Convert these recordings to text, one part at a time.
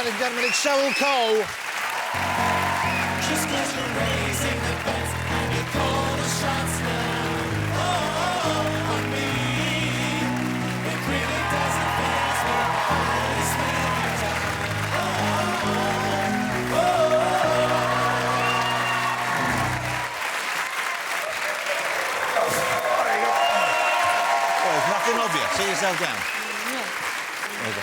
ladies and gentlemen, it's Cheryl Cole. Just 'cause you're raising the bets and you call the shots now. Oh, on me. It really doesn't phase me. I spend your time. Well, there's nothing of you. Sit yourself down. There you go.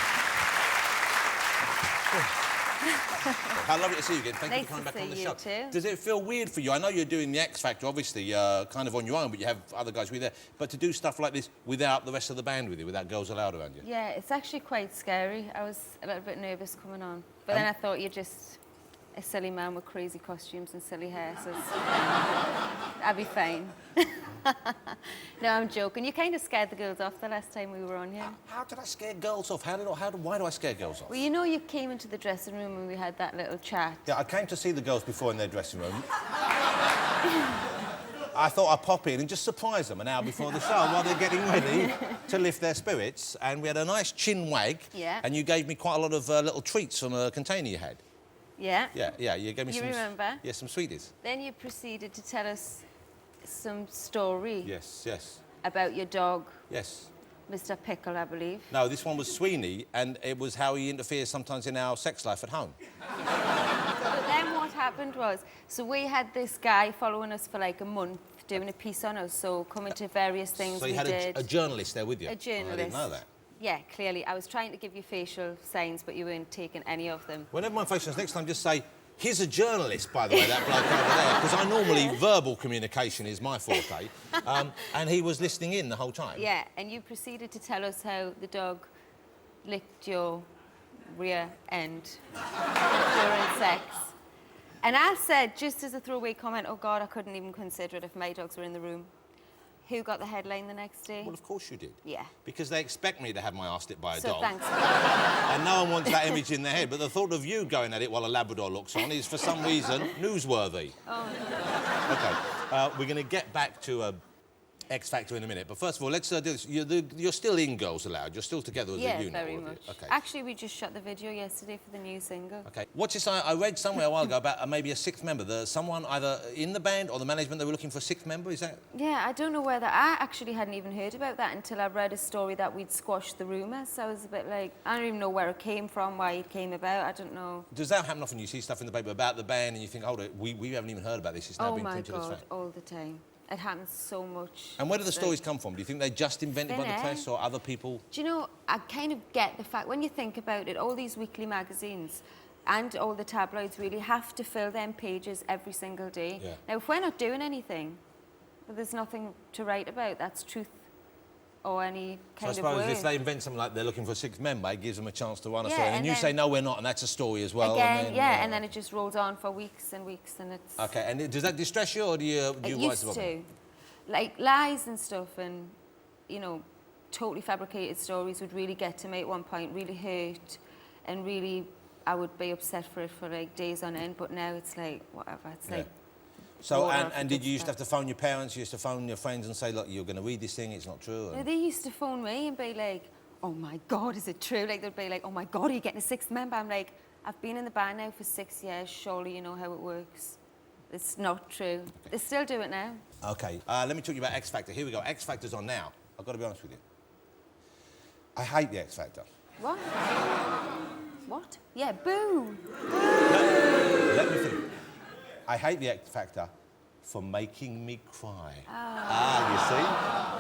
How lovely to see you again. Thank you for coming back on the show. Too. Does it feel weird for you? I know you're doing the X Factor, obviously, kind of on your own, but you have other guys with you there. But to do stuff like this without the rest of the band with you, without Girls Aloud around you? Yeah, it's actually quite scary. I was a little bit nervous coming on. But then I thought you're just a silly man with crazy costumes and silly hair, so I'd be fine. No, I'm joking. You kind of scared the girls off the last time we were on here. How did I scare girls off? Why do I scare girls off? Well, you know you came into the dressing room and we had that little chat. Yeah, I came to see the girls before in their dressing room. I thought I'd pop in and just surprise them an hour before the show while they're getting ready to lift their spirits. And we had a nice chin wag. Yeah. And you gave me quite a lot of little treats from a container you had. Yeah? Yeah, you gave me some... You remember? Yeah, some sweeties. Then you proceeded to tell us some story. Yes. About your dog. Yes. Mr. Pickle, I believe. No, this one was Sweeney, and it was how he interferes sometimes in our sex life at home. But then what happened was, so we had this guy following us for like a month, doing a piece on us, so coming to various things so we you had did. a journalist there with you? A journalist. I didn't know that. Yeah, clearly. I was trying to give you facial signs, but you weren't taking any of them. Well, never mind facial signs. Next time, just say, here's a journalist, by the way, that bloke over there, because I normally, verbal communication is my forte. And he was listening in the whole time. Yeah, and you proceeded to tell us how the dog licked your rear end during sex. And I said, just as a throwaway comment, oh, God, I couldn't even consider it if my dogs were in the room. Who got the headline the next day? Well, of course you did. Yeah. Because they expect me to have my arse licked by a so dog. Thanks. And no one wants that image in their head. But the thought of you going at it while a Labrador looks on is, for some reason, newsworthy. Oh. OK, we're going to get back to X Factor in a minute. But first of all, let's do this. You're still in Girls Aloud. You're still together as a unit. Yeah, very much. OK. Actually, we just shot the video yesterday for the new single. OK. What's this? I read somewhere a while ago about maybe a sixth member. Someone either in the band or the management, they were looking for a sixth member, is that? Yeah, I don't know whether... I actually hadn't even heard about that until I read a story that we'd squashed the rumours. So I was a bit like, I don't even know where it came from, why it came about, I don't know. Does that happen often? You see stuff in the paper about the band and you think, hold it, we haven't even heard about this, it's now been printed as fact. Oh, my God, all the time. It happens so much. And where do the stories come from? Do you think they're just invented by the Thin press or other people? Do you know, I kind of get the fact, when you think about it, all these weekly magazines and all the tabloids really have to fill them pages every single day. Yeah. Now, if we're not doing anything, well, there's nothing to write about. That's truth or any kind So of I suppose word. if they invent something like they're looking for a sixth member, it gives them a chance to run a Yeah, story. And and you then- say, no, we're not, and that's a story as well. Again, and then, yeah, and then it just rolls on for weeks and weeks, and it's... OK, and does that distress you, or do you It rise used above it? to. Like, lies and stuff and, you know, totally fabricated stories would really get to me at one point, really hurt, and really, I would be upset for it for, like, days on end, but now it's like, whatever, it's like... So, water off and a did duck's you used to back. have to phone your parents, you used to phone your friends and say, look, you're going to read this thing, it's not true? No, they used to phone me and be like, oh my God, is it true? Like, they'd be like, oh my God, are you getting a sixth member? I'm like, I've been in the band now for 6 years, surely you know how it works. It's not true. Okay. They still do it now. OK, let me talk to you about X Factor. Here we go, X Factor's on now. I've got to be honest with you. I hate the X Factor. What? What? Yeah, boo! Let me think. I hate the X Factor for making me cry.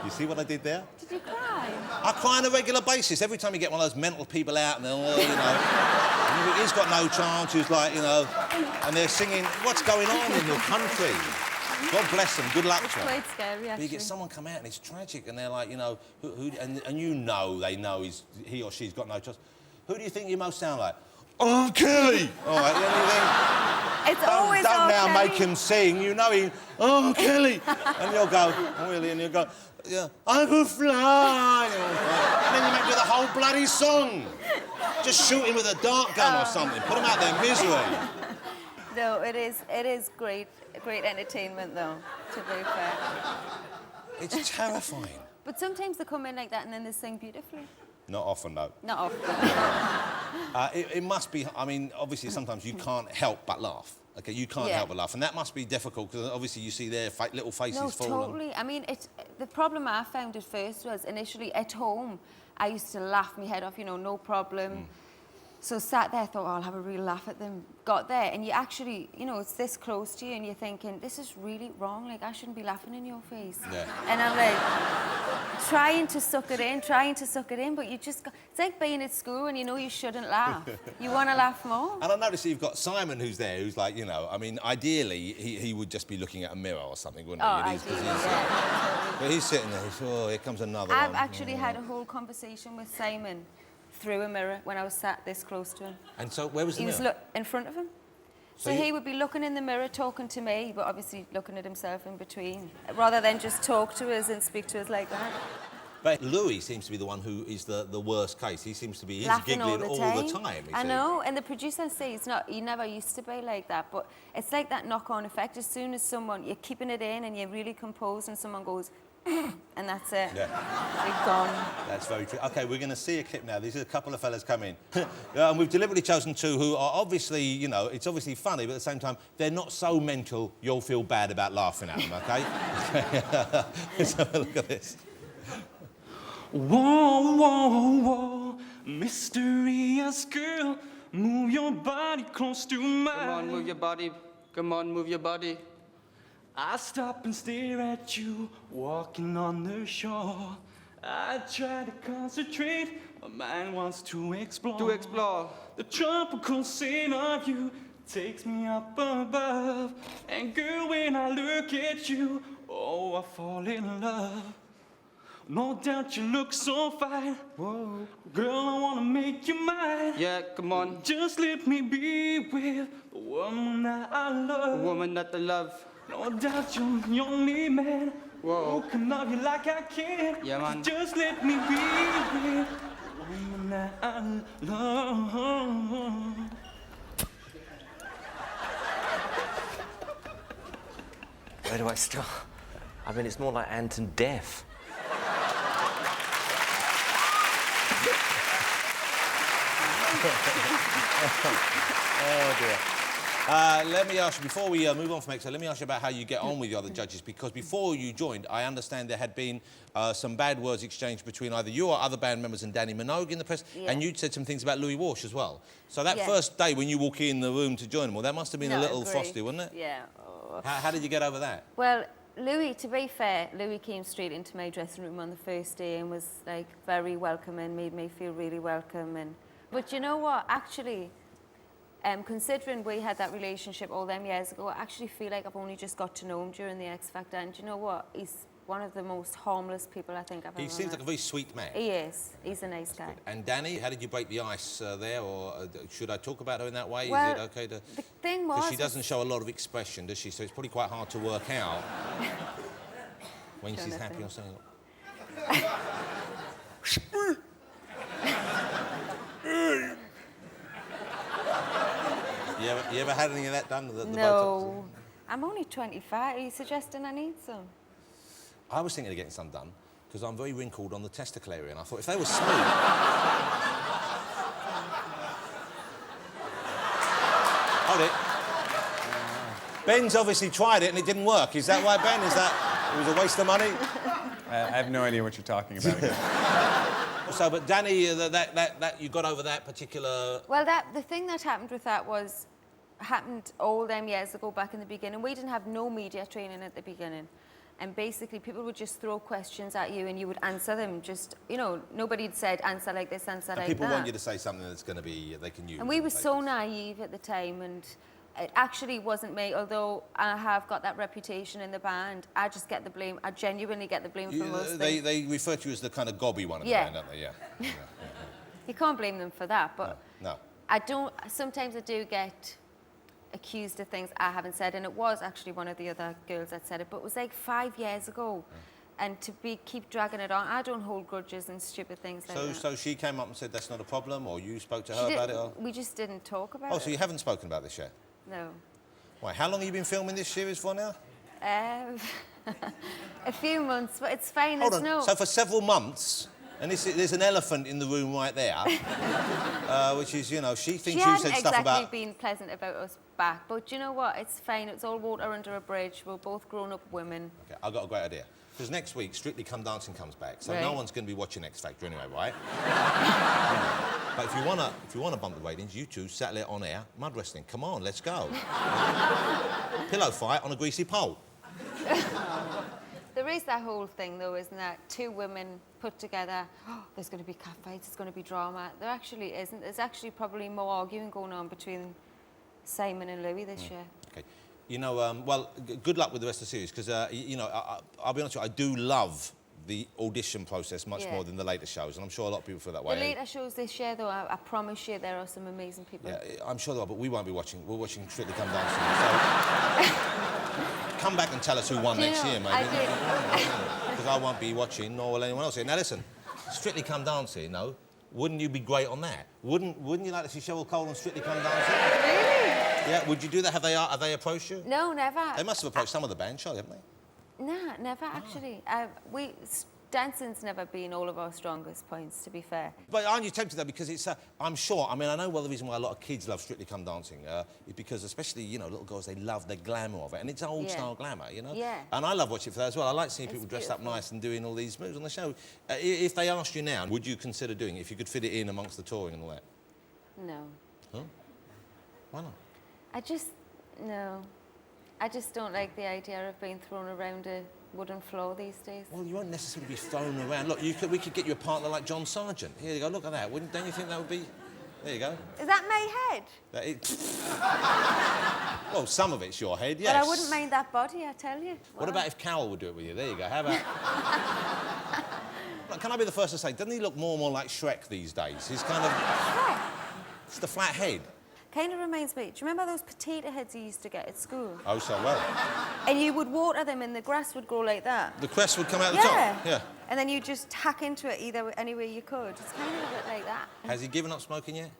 You see what I did there? Did you cry? I cry on a regular basis. Every time you get one of those mental people out and they're all, you know, and he's got no chance, who's like, you know, and they're singing, what's going on in your country? God bless them, good luck to them. It's quite scary, actually. But you get someone come out and it's tragic and they're like, you know, and you know they know he or she's got no chance. Who do you think you most sound like? Oh, Kelly! All right, then you think... It's always Don't now okay. make him sing, you know he... Oh, Kelly! And you'll go, oh, really? And you'll go, yeah, I could fly! And then you make the whole bloody song. Just shoot him with a dart gun or something. Put him out their misery. No, it is great entertainment, though, to be fair. It's terrifying. But sometimes they come in like that and then they sing beautifully. Not often, though. Not often. It must be, I mean, obviously sometimes you can't help but laugh. Okay, you can't help but laugh. And that must be difficult because obviously you see their little faces falling. No, totally. I mean, the problem I found at first was initially at home, I used to laugh my head off, you know, no problem. So sat there, thought, oh, I'll have a real laugh at them. Got there, and you actually, you know, it's this close to you, and you're thinking, this is really wrong. Like, I shouldn't be laughing in your face. Yeah. And I'm like, trying to suck it in, but you just got... It's like being at school and you know you shouldn't laugh. You want to laugh more. And I noticed you've got Simon who's there, who's like, you know, I mean, ideally, he would just be looking at a mirror or something, wouldn't he? Ideally, yeah. But he's sitting there, he's, oh, here comes another I've one. actually had a whole conversation with Simon through a mirror when I was sat this close to him. And so where was the He mirror? was in front of him. So he would be looking in the mirror, talking to me, but obviously looking at himself in between, rather than just talk to us and speak to us like that. But Louis seems to be the one who is the worst case. He seems to be Laughing giggling all the time. I know, and the producers say he never used to be like that, but it's like that knock-on effect. As soon as you're keeping it in and you're really composed and someone goes, and that's it. Yeah. You're gone. That's very true. OK, we're going to see a clip now. These are a couple of fellas come in. And we've deliberately chosen two who are obviously, you know, it's obviously funny, but at the same time, they're not so mental you'll feel bad about laughing at them, OK? Let's have a look at this. Whoa, whoa, whoa, mysterious girl, move your body close to mine. Come on, move your body. Come on, move your body. I stop and stare at you, walking on the shore. I try to concentrate, my mind wants to explore. To explore. The tropical scent of you takes me up above. And girl, when I look at you, oh, I fall in love. No doubt you look so fine. Whoa. Girl, I wanna make you mine. Yeah, come on. Just let me be with the woman that I love. A woman that I love. No doubt you're the only man Whoa. who can love you like I can. Yeah, man. Just let me be with the woman that I love. Where do I start? I mean, it's more like Anton Deaf. Oh, dear. Let me ask you, before we move on from XO, let me ask you about how you get on with the other judges, because before you joined, I understand there had been some bad words exchanged between either you or other band members and Danny Minogue in the press, and you'd said some things about Louis Walsh as well. So that first day when you walk in the room to join them, well, that must have been a little frosty, wasn't it? Yeah. How did you get over that? Well, Louis, to be fair, Louis came straight into my dressing room on the first day and was, like, very welcoming, made me feel really welcome. But you know what? Actually, considering we had that relationship all them years ago, I actually feel like I've only just got to know him during the X Factor. And do you know what? He's one of the most harmless people I think I've ever met. He seems like a very sweet man. He is. He's a nice guy. And Danny, how did you break the ice there, or should I talk about her in that way? Well, is it okay to... The thing was... Because she doesn't show a lot of expression, does she? So it's probably quite hard to work out when she's happy or something. You ever had any of that done? The No. I'm only 25. Are you suggesting I need some? I was thinking of getting some done because I'm very wrinkled on the testicle area, and I thought if they were smooth. Hold it. Ben's obviously tried it and it didn't work. Is that right, Ben? Is that it was a waste of money? I have no idea what you're talking about again. So, but Danny, that you got over that particular... Well, the thing that happened with that happened all them years ago back in the beginning. We didn't have no media training at the beginning. And basically, people would just throw questions at you and you would answer them. Just, you know, nobody had said, answer like this, answer like that. People want you to say something that's going to be, they can use. And we were so naive at the time, and it actually wasn't me, although I have got that reputation in the band. I just get the blame. I genuinely get the blame for most things. They refer to you as the kind of gobby one in the band, don't they? Yeah. You can't blame them for that, but No. Sometimes I do get accused of things I haven't said, and it was actually one of the other girls that said it, but it was like 5 years ago. And to keep dragging it on, I don't hold grudges and stupid things like that. So she came up and said that's not a problem, or you spoke to her about it? Or? We just didn't talk about it. Oh, so you haven't spoken about this yet? No. Why, how long have you been filming this series for now? A few months, but it's fine. Hold on. So for several months, And there's an elephant in the room right there, which is, you know, she thinks She you hadn't said exactly stuff about... been pleasant about us back, but do you know what? It's fine. It's all water under a bridge. We're both grown-up women. Okay, I've got a great idea. Because next week, Strictly Come Dancing comes back, so Right. no one's going to be watching X Factor anyway, right? But if you wanna bump the ratings, you two settle it on air. Mud wrestling, come on, let's go. Pillow fight on a greasy pole. There is that whole thing, though, isn't there? Two women put together, oh, there's going to be catfights, there's going to be drama. There actually isn't. There's actually probably more arguing going on between Simon and Louis this year. Okay. You know, well, good luck with the rest of the series, because, you know, I'll be honest with you, I do love the audition process much more than the later shows, and I'm sure a lot of people feel that way. The later shows this year, though, I promise you, there are some amazing people. Yeah, I'm sure there are, but we won't be watching. We're watching Strictly Come Dancing. So come back and tell us who won next year, maybe. Because I won't be watching, nor will anyone else here. Now, listen, Strictly Come Dancing, no? Wouldn't you be great on that? Wouldn't you like to see Cheryl Cole on Strictly Come Dancing? Really? Yeah, would you do that? Have they approached you? No, never. They must have approached some of the band, surely, haven't they? Nah, never, actually. Dancing's never been all of our strongest points, to be fair. But aren't you tempted, though, because it's, I'm sure, I mean, I know well the reason why a lot of kids love Strictly Come Dancing is because, especially, you know, little girls, they love the glamour of it, and it's old-style glamour, you know? Yeah. And I love watching it for that as well. I like seeing It's people dressed up beautiful. nice and doing all these moves on the show. If they asked you now, would you consider doing it if you could fit it in amongst the touring and all that? No. Huh? Why not? No. I just don't like the idea of being thrown around a wooden floor these days. Well, you won't necessarily be thrown around. Look, we could get you a partner like John Sargent. Here you go, look at that. Don't you think that would be... There you go. Is that my head? Well, some of it's your head, yes. But I wouldn't mind that body, I tell you. What about if Carol would do it with you? There you go. How about... Look, can I be the first to say, doesn't he look more and more like Shrek these days? He's kind of... Shrek? It's the flat head. Kind of reminds me, do you remember those potato heads you used to get at school? Oh, so well. And you would water them and the grass would grow like that? The crest would come out the top? Yeah. And then you just hack into it any way you could. It's kind of a bit like that. Has he given up smoking yet?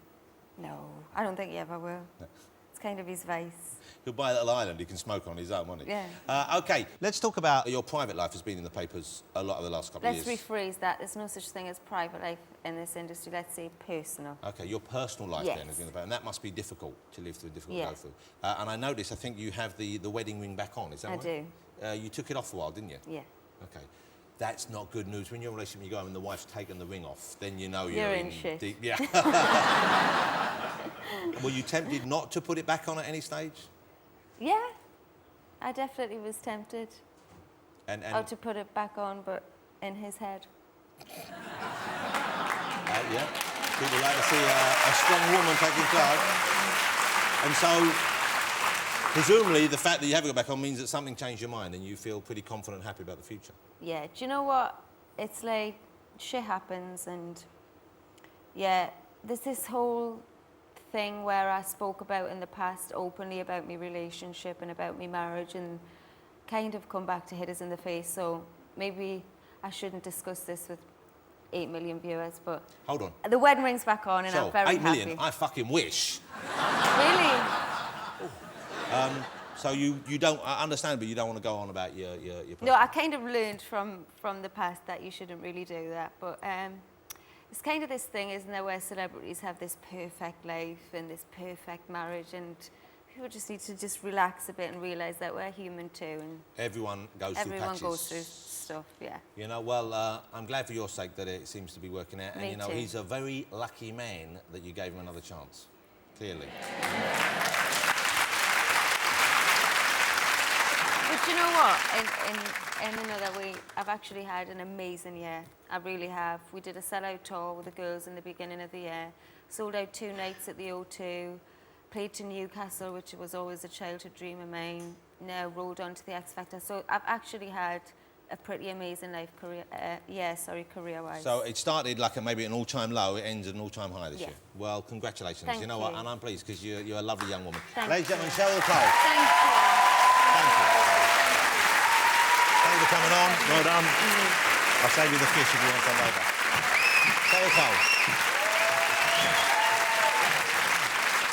No, I don't think he ever will. No. It's kind of his vice. He'll buy a little island he can smoke on his own, won't he? Yeah. OK, let's talk about your private life has been in the papers a lot of the last couple of Let's years. rephrase that. There's no such thing as private life in this industry. Let's say personal. OK, your personal life Yes. then has been in the paper, and that must be difficult to live through, difficult to Yeah. go through. And I notice, I think you have the wedding ring back on, is that I right? do. You took it off for a while, didn't you? Yeah. OK. That's not good news. When you're in a relationship, you go home and the wife's taken the ring off, then you know You're in shit. deep... Yeah. Were you tempted not to put it back on at any stage? Yeah. I definitely was tempted. And Or to put it back on, but in his head. yeah, people like to see a strong woman taking charge. And so, presumably, the fact that you have it go back on means that something changed your mind and you feel pretty confident and happy about the future. Yeah, do you know what? It's like, shit happens and, yeah, there's this whole thing where I spoke about in the past openly about my relationship and about my marriage and kind of come back to hit us in the face, so maybe I shouldn't discuss this with 8 million viewers, but... Hold on. The wedding ring's back on and So, I'm very 8 million, happy. I fucking wish. Really? So you don't, I understand, but you don't want to go on about your No, I kind of learned from the past that you shouldn't really do that, but it's kind of this thing, isn't there, where celebrities have this perfect life and this perfect marriage, and people just need to just relax a bit and realise that we're human too, and Everyone goes through patches. everyone goes through stuff, yeah. You know, well, I'm glad for your sake that it seems to be working out. And, Me you know, too. he's a very lucky man that you gave him another chance. Clearly. But you know what? In another way, I've actually had an amazing year. I really have. We did a sellout tour with the girls in the beginning of the year. Sold out 2 nights at the O2. Played to Newcastle, which was always a childhood dream of mine. Now rolled on to the X Factor. So I've actually had a pretty amazing life career-wise. So it started like maybe an all-time low, it ends at an all-time high this Yeah. year. Well, congratulations. Thank you know what? you. And I'm pleased because you're a lovely young woman. Thank Ladies and you. gentlemen, Cheryl Cole. Thank you. Thank you. Thank you for coming on. Well done. I'll save you the fish if you want some later. Cheryl Cole.